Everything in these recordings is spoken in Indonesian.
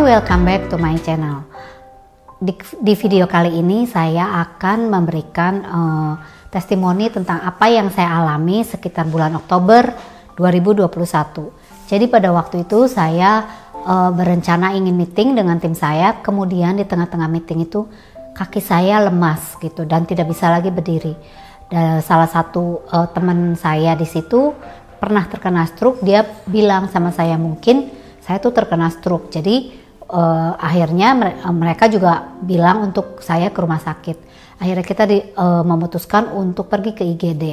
welcome back to my channel. Di video kali ini saya akan memberikan testimoni tentang apa yang saya alami sekitar bulan Oktober 2021. Jadi pada waktu itu saya berencana ingin meeting dengan tim saya, kemudian di tengah-tengah meeting itu kaki saya lemas gitu dan tidak bisa lagi berdiri. Dan salah satu teman saya di situ pernah terkena stroke, dia bilang sama saya mungkin saya tuh terkena stroke. Jadi akhirnya mereka juga bilang untuk saya ke rumah sakit. Akhirnya kita memutuskan untuk pergi ke IGD.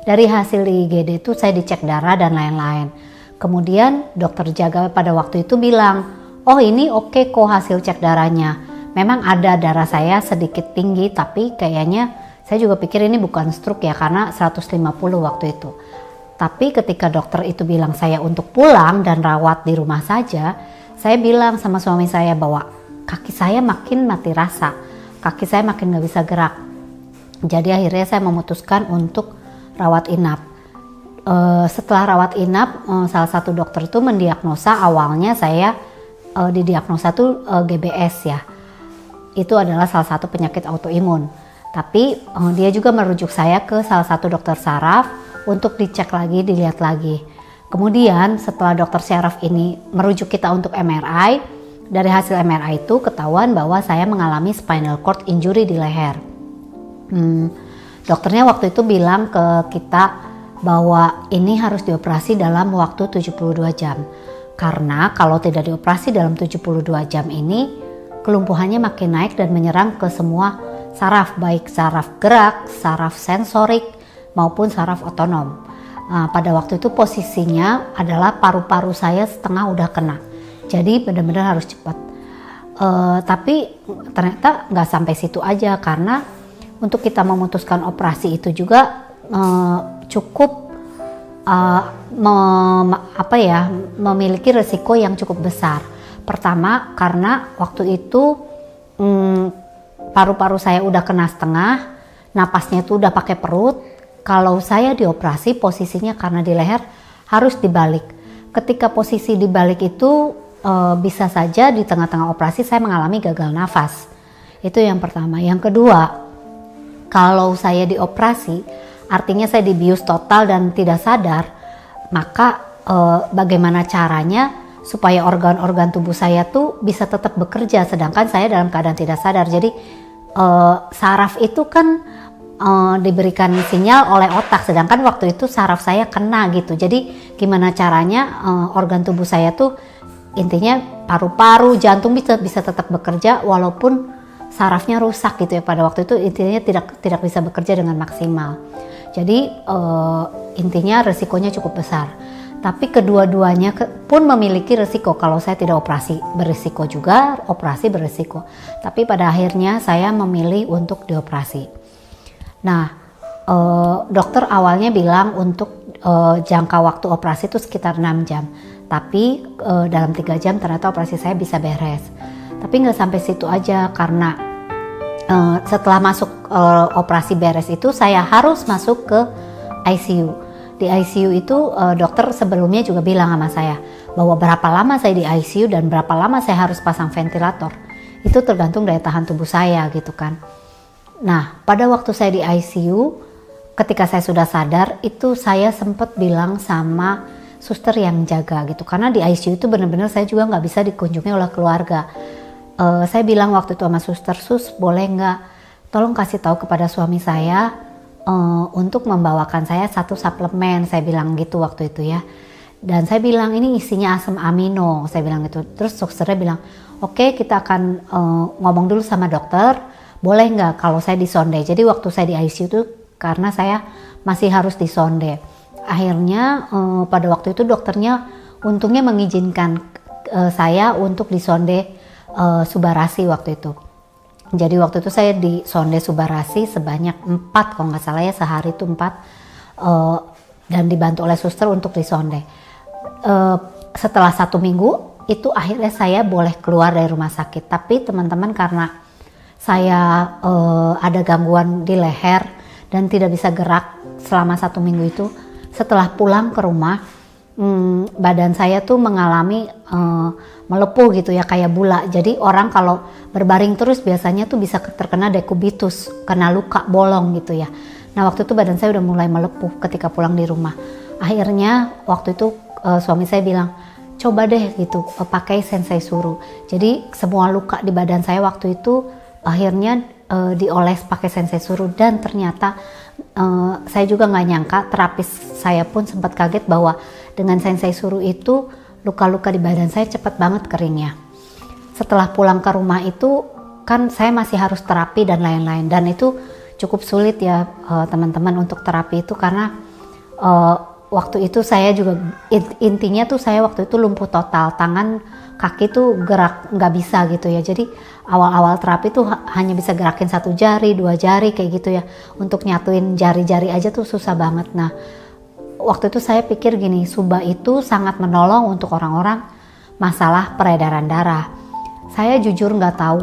Dari hasil di IGD itu saya dicek darah dan lain-lain. Kemudian dokter jaga pada waktu itu bilang, oh ini oke kok hasil cek darahnya. Memang ada darah saya sedikit tinggi, tapi kayaknya saya juga pikir ini bukan stroke ya, karena 150 waktu itu. Tapi ketika dokter itu bilang saya untuk pulang dan rawat di rumah saja, saya bilang sama suami saya bahwa kaki saya makin mati rasa, kaki saya makin gak bisa gerak. Jadi akhirnya saya memutuskan untuk rawat inap. Setelah rawat inap, salah satu dokter itu mendiagnosa, awalnya saya didiagnosa tuh GBS ya. Itu adalah salah satu penyakit autoimun. Tapi dia juga merujuk saya ke salah satu dokter saraf untuk dicek lagi, dilihat lagi. Kemudian setelah dokter saraf ini merujuk kita untuk MRI, dari hasil MRI itu ketahuan bahwa saya mengalami spinal cord injury di leher. Dokternya waktu itu bilang ke kita bahwa ini harus dioperasi dalam waktu 72 jam. Karena kalau tidak dioperasi dalam 72 jam ini, kelumpuhannya makin naik dan menyerang ke semua saraf, baik saraf gerak, saraf sensorik, maupun saraf otonom. Pada waktu itu posisinya adalah paru-paru saya setengah udah kena. Jadi benar-benar harus cepat. Tapi ternyata nggak sampai situ aja, karena untuk kita memutuskan operasi itu juga cukup memiliki resiko yang cukup besar. Pertama, karena waktu itu paru-paru saya udah kena setengah, napasnya itu udah pakai perut. Kalau saya dioperasi posisinya karena di leher harus dibalik. Ketika posisi dibalik itu bisa saja di tengah-tengah operasi saya mengalami gagal nafas. Itu yang pertama. Yang kedua, kalau saya dioperasi artinya saya dibius total dan tidak sadar, maka bagaimana caranya supaya organ-organ tubuh saya tuh bisa tetap bekerja sedangkan saya dalam keadaan tidak sadar. Jadi saraf itu kan diberikan sinyal oleh otak, sedangkan waktu itu saraf saya kena gitu. Jadi gimana caranya organ tubuh saya tuh, intinya paru-paru, jantung bisa tetap bekerja walaupun sarafnya rusak gitu ya. Pada waktu itu intinya tidak bisa bekerja dengan maksimal. Jadi intinya resikonya cukup besar. Tapi kedua-duanya pun memiliki resiko. Kalau saya tidak operasi berisiko juga, operasi berisiko. Tapi pada akhirnya saya memilih untuk dioperasi. Nah, dokter awalnya bilang untuk jangka waktu operasi itu sekitar 6 jam. Tapi dalam 3 jam ternyata operasi saya bisa beres. Tapi nggak sampai situ aja, karena setelah masuk operasi beres itu saya harus masuk ke ICU. Di ICU itu dokter sebelumnya juga bilang sama saya bahwa berapa lama saya di ICU dan berapa lama saya harus pasang ventilator. Itu tergantung daya tahan tubuh saya gitu kan. Nah, pada waktu saya di ICU, ketika saya sudah sadar, itu saya sempat bilang sama suster yang jaga gitu. Karena di ICU itu benar-benar saya juga nggak bisa dikunjungi oleh keluarga. Saya bilang waktu itu sama suster, sus boleh nggak tolong kasih tahu kepada suami saya untuk membawakan saya satu suplemen, saya bilang gitu waktu itu ya. Dan saya bilang ini isinya asam amino, saya bilang gitu. Terus susternya bilang, oke, kita akan ngomong dulu sama dokter, boleh nggak kalau saya disonde. Jadi waktu saya di ICU itu karena saya masih harus disonde. Akhirnya pada waktu itu dokternya untungnya mengizinkan saya untuk disonde subarasi waktu itu. Jadi waktu itu saya disonde subarasi sebanyak 4 kalau nggak salah ya, sehari itu 4 dan dibantu oleh suster untuk disonde. Setelah 1 minggu itu akhirnya saya boleh keluar dari rumah sakit. Tapi teman-teman, karena saya ada gangguan di leher dan tidak bisa gerak selama 1 minggu itu, setelah pulang ke rumah badan saya tuh mengalami melepuh gitu ya, kayak bula. Jadi orang kalau berbaring terus biasanya tuh bisa terkena dekubitus, kena luka bolong gitu ya. Nah waktu itu badan saya udah mulai melepuh ketika pulang di rumah. Akhirnya waktu itu suami saya bilang, coba deh gitu pakai Sensei Suru. Jadi semua luka di badan saya waktu itu akhirnya dioles pakai Sensei Suru, dan ternyata saya juga nggak nyangka, terapis saya pun sempat kaget bahwa dengan Sensei Suru itu luka-luka di badan saya cepat banget keringnya. Setelah pulang ke rumah itu kan saya masih harus terapi dan lain-lain, dan itu cukup sulit ya teman-teman untuk terapi itu, karena waktu itu saya juga intinya tuh saya waktu itu lumpuh total, tangan kaki tuh gerak nggak bisa gitu ya. Jadi awal-awal terapi tuh hanya bisa gerakin 1 jari 2 jari kayak gitu ya, untuk nyatuin jari-jari aja tuh susah banget. Nah waktu itu saya pikir gini, Suba itu sangat menolong untuk orang-orang masalah peredaran darah. Saya jujur nggak tahu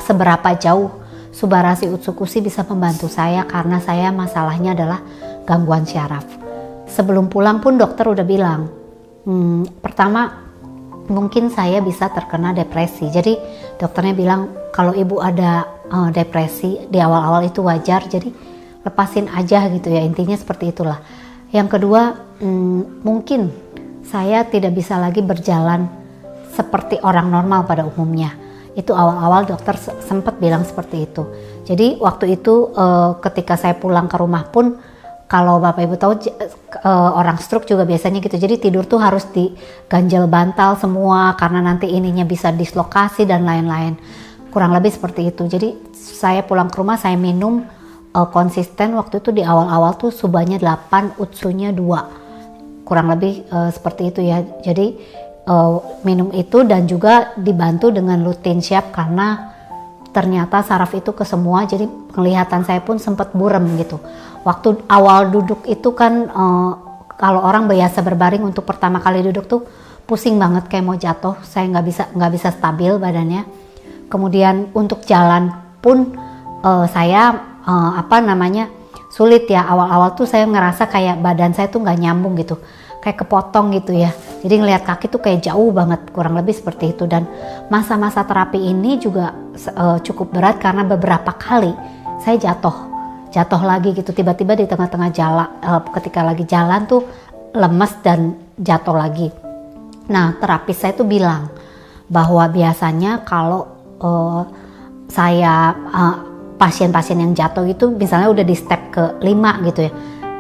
seberapa jauh Subarashi Utsukushi bisa membantu saya, karena saya masalahnya adalah gangguan syaraf. Sebelum pulang pun dokter udah bilang, pertama mungkin saya bisa terkena depresi. Jadi dokternya bilang kalau ibu ada depresi di awal-awal itu wajar, jadi lepasin aja gitu ya, intinya seperti itulah. Yang kedua, mungkin saya tidak bisa lagi berjalan seperti orang normal pada umumnya. Itu awal-awal dokter sempat bilang seperti itu. Jadi waktu itu ketika saya pulang ke rumah pun, kalau Bapak Ibu tahu orang stroke juga biasanya gitu. Jadi tidur tuh harus diganjel bantal semua, karena nanti ininya bisa dislokasi dan lain-lain. Kurang lebih seperti itu. Jadi saya pulang ke rumah, saya minum konsisten waktu itu di awal-awal tuh Subanya 8, Utsunya 2. Kurang lebih seperti itu ya. Jadi minum itu dan juga dibantu dengan lutein siap, karena ternyata saraf itu ke semua, jadi penglihatan saya pun sempat buram gitu. Waktu awal duduk itu kan kalau orang biasa berbaring untuk pertama kali duduk tuh pusing banget kayak mau jatuh, saya nggak bisa stabil badannya. Kemudian untuk jalan pun saya sulit ya, awal-awal tuh saya ngerasa kayak badan saya tuh nggak nyambung gitu, kayak kepotong gitu ya. Jadi ngelihat kaki tuh kayak jauh banget, kurang lebih seperti itu. Dan masa-masa terapi ini juga cukup berat, karena beberapa kali saya jatuh lagi gitu, tiba-tiba di tengah-tengah jalan, ketika lagi jalan tuh lemes dan jatuh lagi. Nah terapis saya tuh bilang bahwa biasanya kalau saya pasien-pasien yang jatuh itu misalnya udah di step ke-5 gitu ya,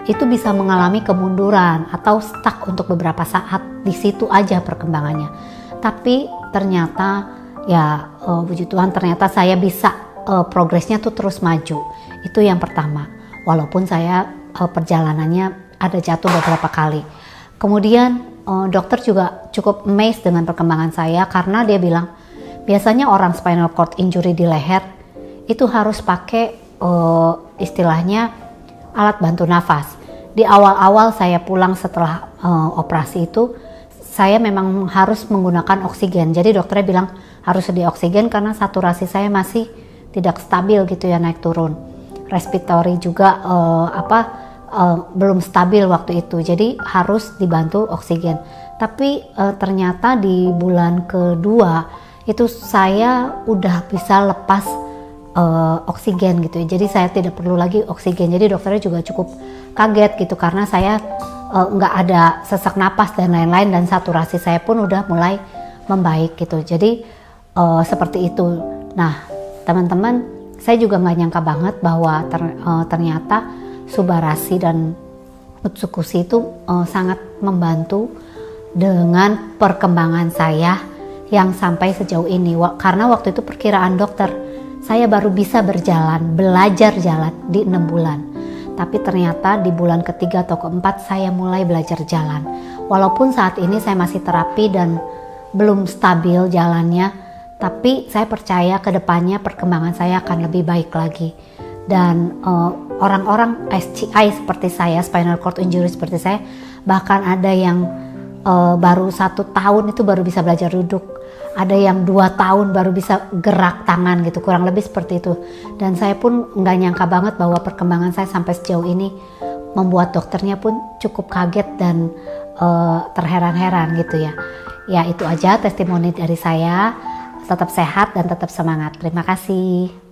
itu bisa mengalami kemunduran atau stuck untuk beberapa saat, di situ aja perkembangannya. Tapi ternyata ya puji Tuhan, ternyata saya bisa progresnya tuh terus maju. Itu yang pertama, walaupun saya perjalanannya ada jatuh beberapa kali. Kemudian dokter juga cukup amazed dengan perkembangan saya, karena dia bilang biasanya orang spinal cord injury di leher itu harus pakai istilahnya alat bantu nafas. Di awal-awal saya pulang setelah operasi itu, saya memang harus menggunakan oksigen. Jadi dokternya bilang harus sedia oksigen, karena saturasi saya masih tidak stabil gitu ya, naik turun. Respiratory juga belum stabil waktu itu, jadi harus dibantu oksigen. Tapi ternyata di bulan kedua itu saya udah bisa lepas oksigen gitu ya. Jadi saya tidak perlu lagi oksigen. Jadi dokternya juga cukup kaget gitu, karena saya nggak ada sesak napas dan lain-lain, dan saturasi saya pun udah mulai membaik gitu. Jadi seperti itu. Nah teman-teman, saya juga nggak nyangka banget bahwa ternyata Subarashi dan Utsukushi itu sangat membantu dengan perkembangan saya yang sampai sejauh ini. Karena waktu itu perkiraan dokter, saya baru bisa belajar jalan di 6 bulan. Tapi ternyata di bulan ketiga atau keempat saya mulai belajar jalan. Walaupun saat ini saya masih terapi dan belum stabil jalannya, tapi saya percaya ke depannya perkembangan saya akan lebih baik lagi. Dan orang-orang SCI seperti saya, spinal cord injury seperti saya, bahkan ada yang baru 1 tahun itu baru bisa belajar duduk. Ada yang 2 tahun baru bisa gerak tangan gitu, kurang lebih seperti itu. Dan saya pun nggak nyangka banget bahwa perkembangan saya sampai sejauh ini membuat dokternya pun cukup kaget dan terheran-heran gitu ya. Ya itu aja testimoni dari saya. Tetap sehat dan tetap semangat. Terima kasih.